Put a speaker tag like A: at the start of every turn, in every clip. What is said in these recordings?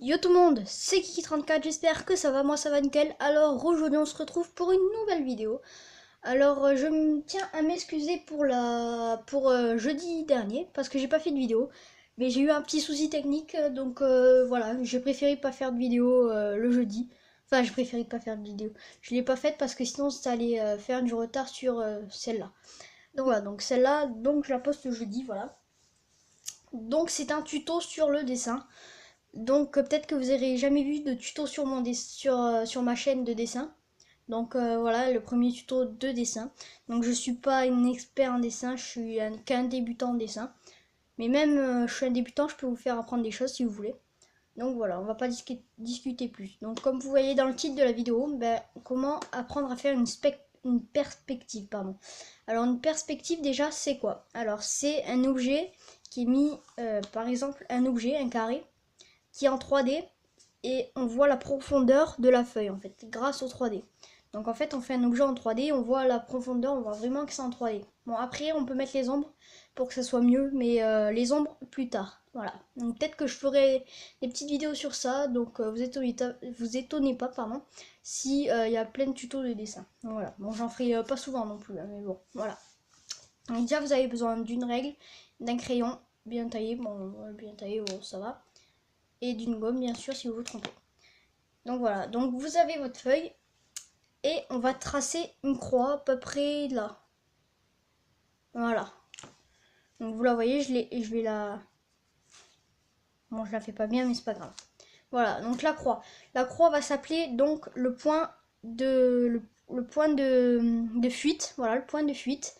A: Yo tout le monde, c'est Kiki34, j'espère que ça va, moi ça va nickel. Alors aujourd'hui on se retrouve pour une nouvelle vidéo. Alors je me tiens à m'excuser pour jeudi dernier parce que j'ai pas fait de vidéo. Mais j'ai eu un petit souci technique donc voilà, j'ai préféré pas faire de vidéo le jeudi. Enfin j'ai préféré pas faire de vidéo. Je l'ai pas faite parce que sinon ça allait faire du retard sur celle-là. Donc voilà, donc celle-là, donc je la poste jeudi, voilà. Donc c'est un tuto sur le dessin. Donc peut-être que vous n'aurez jamais vu de tuto sur, sur ma chaîne de dessin. Donc voilà, le premier tuto de dessin. Donc je suis pas une expert en dessin, je suis qu'un débutant en dessin. Mais même je suis un débutant, je peux vous faire apprendre des choses si vous voulez. Donc voilà, on va pas discuter plus. Donc comme vous voyez dans le titre de la vidéo, ben, comment apprendre à faire une perspective, pardon. Alors une perspective déjà c'est quoi? Alors c'est un objet qui est mis, par exemple un objet, un carré, qui est en 3D et on voit la profondeur de la feuille en fait grâce au 3D. Donc en fait on fait un objet en 3D, on voit la profondeur, on voit vraiment que c'est en 3D. Bon après on peut mettre les ombres pour que ça soit mieux, mais les ombres plus tard. Voilà. Donc peut-être que je ferai des petites vidéos sur ça, donc vous étonnez pas pardon, si il y a plein de tutos de dessin. Donc, voilà. Bon j'en ferai pas souvent non plus, hein, mais bon voilà. Donc déjà vous avez besoin d'une règle, d'un crayon bien taillé, bien taillé, bon, ça va, et d'une gomme bien sûr si vous vous trompez. Donc voilà, donc vous avez votre feuille et on va tracer une croix à peu près là. Voilà. Donc vous la voyez, je vais la... Bon, je la fais pas bien mais c'est pas grave. Voilà, donc la croix. La croix va s'appeler donc le point le point de fuite. Voilà, le point de fuite.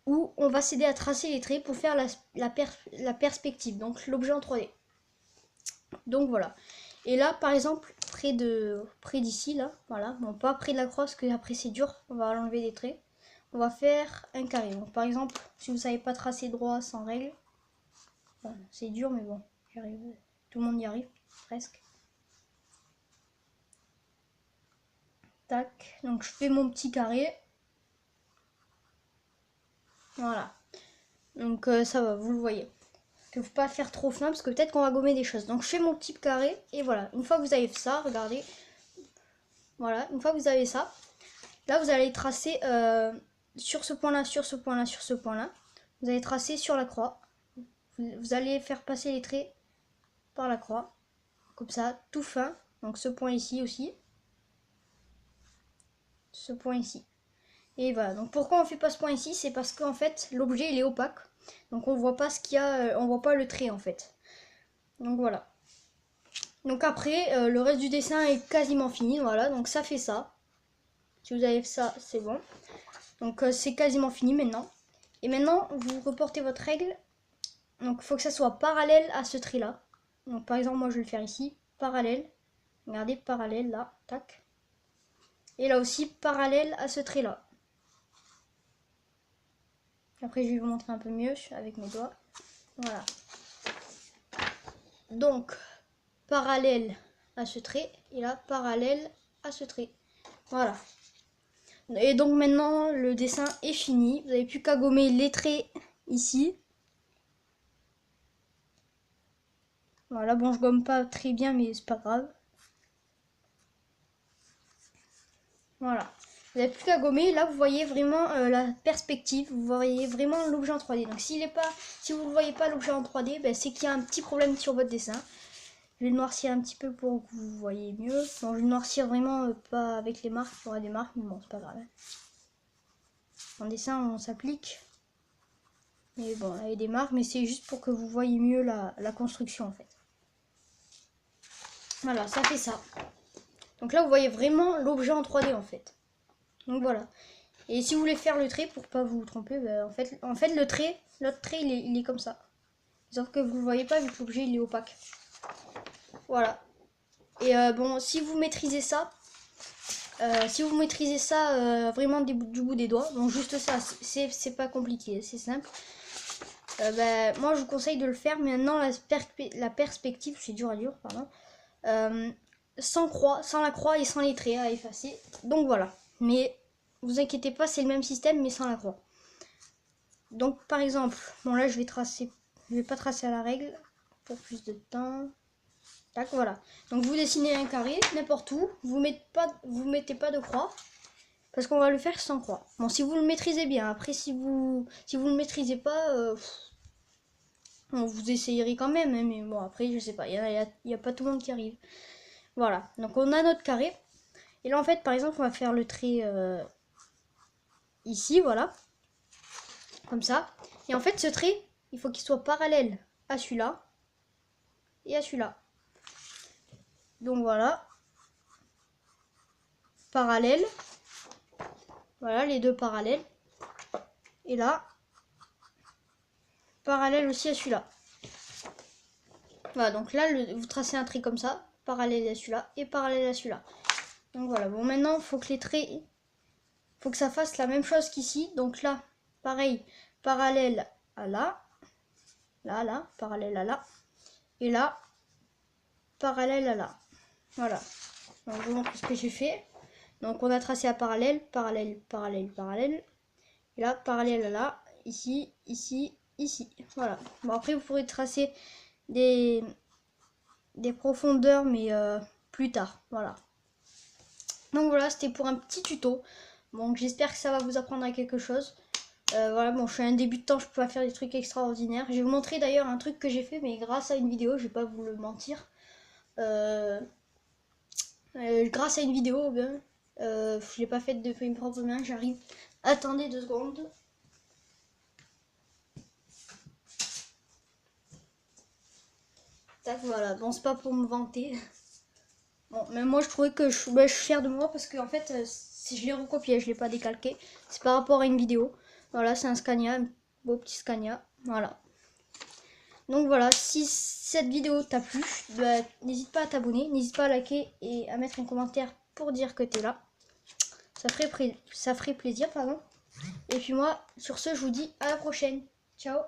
A: Où on va s'aider à tracer les traits pour faire la perspective. Donc l'objet en 3D. Donc voilà. Et là, par exemple, près d'ici, là, voilà, bon, pas près de la croix, parce que après c'est dur, on va enlever des traits. On va faire un carré. Donc, par exemple, si vous savez pas tracer droit sans règle, bon, c'est dur, mais bon, j'arrive. Tout le monde y arrive, presque. Tac, donc je fais mon petit carré. Voilà. Donc ça va, vous le voyez. Que faut pas faire trop fin, parce que peut-être qu'on va gommer des choses. Donc je fais mon petit carré, et voilà. Une fois que vous avez ça, regardez. Voilà, une fois que vous avez ça, là vous allez tracer sur ce point là, sur ce point là, sur ce point là. Vous allez tracer sur la croix. Vous allez faire passer les traits par la croix. Comme ça, tout fin. Donc ce point ici aussi. Ce point ici. Et voilà. Donc pourquoi on fait pas ce point ici? C'est parce qu'en fait l'objet il est opaque. Donc on voit pas ce qu'il y a, on voit pas le trait en fait. Donc voilà. Donc après le reste du dessin est quasiment fini. Voilà. Donc ça fait ça. Si vous avez ça, c'est bon. Donc c'est quasiment fini maintenant. Et maintenant, vous reportez votre règle. Donc il faut que ça soit parallèle à ce trait là. Donc par exemple, moi je vais le faire ici, parallèle. Regardez, parallèle là, tac. Et là aussi, parallèle à ce trait là. Après, je vais vous montrer un peu mieux avec mes doigts. Voilà. Donc, parallèle à ce trait. Et là, parallèle à ce trait. Voilà. Et donc maintenant, le dessin est fini. Vous n'avez plus qu'à gommer les traits ici. Voilà, bon, je gomme pas très bien, mais c'est pas grave. Voilà. Vous n'avez plus qu'à gommer. Là, vous voyez vraiment la perspective. Vous voyez vraiment l'objet en 3D. Donc, si vous ne voyez pas l'objet en 3D, ben, c'est qu'il y a un petit problème sur votre dessin. Je vais le noircir un petit peu pour que vous voyez mieux. Bon, je vais le noircir vraiment pas avec les marques. Il y aura des marques, mais bon, c'est pas grave. En dessin, on s'applique. Mais bon, avec des marques, mais c'est juste pour que vous voyez mieux la construction, en fait. Voilà, ça fait ça. Donc là, vous voyez vraiment l'objet en 3D, en fait. Donc voilà. Et si vous voulez faire le trait pour pas vous tromper, bah, en fait le trait, l'autre trait il est comme ça. Sauf que vous le voyez pas vu que l'objet il est opaque. Voilà. Et bon, si vous maîtrisez ça, vraiment du bout des doigts, bon juste ça, c'est pas compliqué, c'est simple. Bah, moi je vous conseille de le faire, mais maintenant la perspective, c'est dur à dire, pardon. Sans la croix et sans les traits à effacer. Donc voilà. Mais vous inquiétez pas, c'est le même système mais sans la croix. Donc par exemple, bon là je vais pas tracer à la règle pour plus de temps. Tac, voilà. Donc vous dessinez un carré n'importe où. Vous mettez pas de croix. Parce qu'on va le faire sans croix. Bon, si vous le maîtrisez bien. Après, si vous le maîtrisez pas, bon, vous essayerez quand même. Hein, mais bon, après, je sais pas. Il y a pas tout le monde qui arrive. Voilà. Donc on a notre carré. Et là, en fait, par exemple, on va faire le trait ici, voilà. Comme ça. Et en fait, ce trait, il faut qu'il soit parallèle à celui-là. Et à celui-là. Donc voilà. Parallèle. Voilà, les deux parallèles. Et là, parallèle aussi à celui-là. Voilà, donc là, vous tracez un trait comme ça, parallèle à celui-là et parallèle à celui-là. Donc voilà, bon maintenant, il faut que les traits, faut que ça fasse la même chose qu'ici. Donc là, pareil, parallèle à là, là, parallèle à là, et là, parallèle à là. Voilà, donc je vous montre ce que j'ai fait. Donc on a tracé à parallèle, parallèle, parallèle, parallèle. Et là, parallèle à là, ici, ici, ici. Voilà. Bon après, vous pourrez tracer des profondeurs, mais plus tard. Voilà. Donc voilà, c'était pour un petit tuto. Donc j'espère que ça va vous apprendre à quelque chose. Voilà, bon, je suis un débutant, je peux pas faire des trucs extraordinaires. Je vais vous montrer d'ailleurs un truc que j'ai fait, mais grâce à une vidéo, je vais pas vous le mentir. Grâce à une vidéo, ben, je l'ai pas faite de mes propres mains, j'arrive. Attendez 2 secondes. Tac, voilà, bon, c'est pas pour me vanter. Bon, mais moi je trouvais que je suis fière de moi parce que en fait, si je l'ai recopié, je l'ai pas décalqué. C'est par rapport à une vidéo. Voilà, c'est un Scania, un beau petit Scania. Voilà. Donc voilà, si cette vidéo t'a plu, bah, n'hésite pas à t'abonner, n'hésite pas à liker et à mettre un commentaire pour dire que t'es là. Ça ferait plaisir, pardon. Et puis moi, sur ce, je vous dis à la prochaine. Ciao.